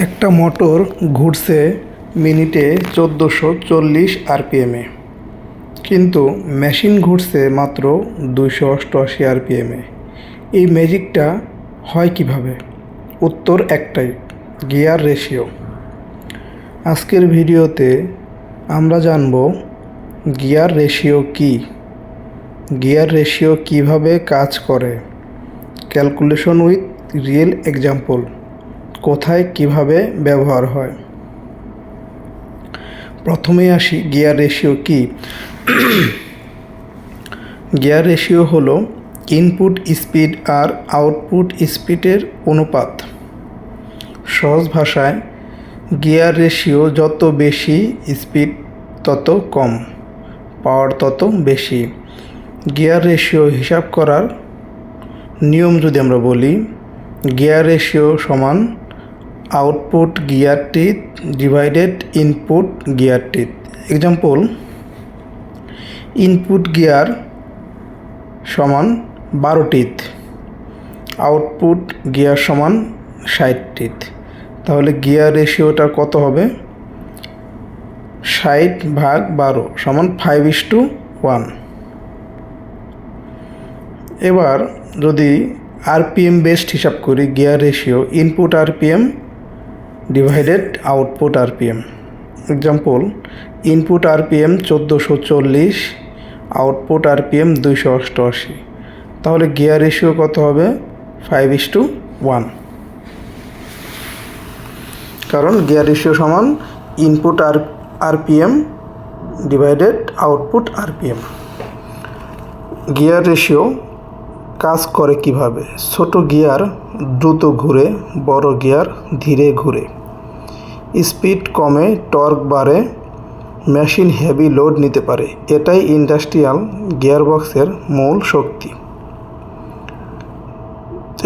একটা মোটর ঘুরছে মিনিটে 1440 আরপিএমে, কিন্তু মেশিন ঘুরছে মাত্র 288 আরপিএমে। এই ম্যাজিকটা হয় কিভাবে? উত্তর একটাই, গিয়ার রেশিও। আজকের ভিডিওতে আমরা জানব গিয়ার রেশিও কী, গিয়ার রেশিও কিভাবে কাজ করে, ক্যালকুলেশন উইথ রিয়েল এক্সাম্পল, কোথায় কিভাবে ব্যবহার হয়। প্রথমে আসি গিয়ার রেশিও কী। গিয়ার রেশিও হলো ইনপুট স্পিড আর আউটপুট স্পিডের অনুপাত। সহজ ভাষায় গিয়ার রেশিও যত বেশি, স্পিড তত কম, পাওয়ার তত বেশি। গিয়ার রেশিও হিসাব করার নিয়ম যদি আমরা বলি, গিয়ার রেশিও সমান output gear teeth divided input gear teeth. Example, input gear সমান 12 টিথ, আউটপুট গিয়ার সমান 60 টিথ। তাহলে গিয়ার রেশিওটা কত হবে? 60/12 সমান 5:1। এবার যদি আরপিএম বেসড হিসাব করি, gear ratio input RPM divided output RPM. Example, input RPM 1440, output RPM 288। তাহলে গিয়ার রেশিও কত হবে? 5:1। কারণ গিয়ার রেশিও সমান input RPM divided output RPM. Gear ratio কাজ করে কিভাবে? ছোট গিয়ার দ্রুত ঘুরে, বড় গিয়ার ধীরে ঘুরে। স্পিড কমে, টর্ক বাড়ে, মেশিন হেভি লোড নিতে পারে। এটাই ইন্ডাস্ট্রিয়াল গিয়ারবক্সের মূল শক্তি।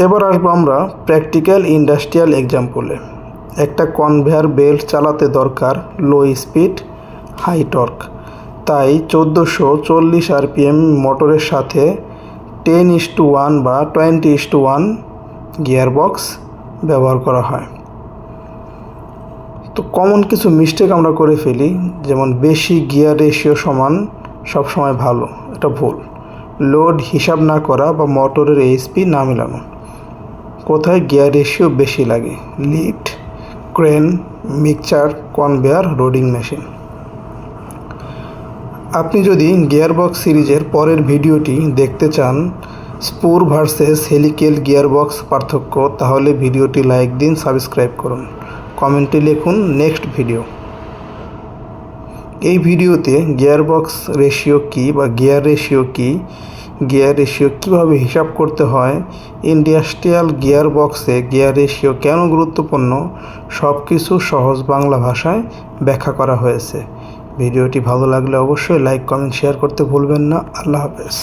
এবার আসবো আমরা প্র্যাকটিক্যাল ইন্ডাস্ট্রিয়াল এক্সাম্পলে। একটা কনভেয়ার বেল্ট চালাতে দরকার লো স্পিড হাই টর্ক, তাই 1440 আরপিএম মোটরের সাথে 10:1 বা 20:1 গিয়ারবক্স ব্যবহার করা হয়। তো কমন কিছু মিস্টেক আমরা করে ফেলি, যেমন বেশি গিয়ার রেশিও সমান সবসময় ভালো, এটা ভুল। লোড হিসাব না করা বা মোটরের এইচপি না মেলানো। কোথায় গিয়ার রেশিও বেশি লাগে? Lift, crane, mixture, conveyor, loading machine. আপনি যদি গিয়ারবক্স সিরিজের পরের ভিডিওটি দেখতে চান, স্পুর ভার্সেস হেলিকেল গিয়ারবক্স পার্থক্য, তাহলে ভিডিওটি লাইক দিন, সাবস্ক্রাইব করুন, কমেন্টে লিখুন নেক্সট ভিডিও। এই ভিডিওতে গিয়ারবক্স রেশিও কী বা গিয়ার রেশিও কী, গিয়ার রেশিও কীভাবে হিসাব করতে হয়, ইন্ডাস্ট্রিয়াল গিয়ারবক্সে গিয়ার রেশিও কেন গুরুত্বপূর্ণ, সব কিছু সহজ বাংলা ভাষায় ব্যাখ্যা করা হয়েছে। ভিডিওটি ভালো লাগলে অবশ্যই লাইক, কমেন্ট, শেয়ার করতে ভুলবেন না। আল্লাহ হাফেজ।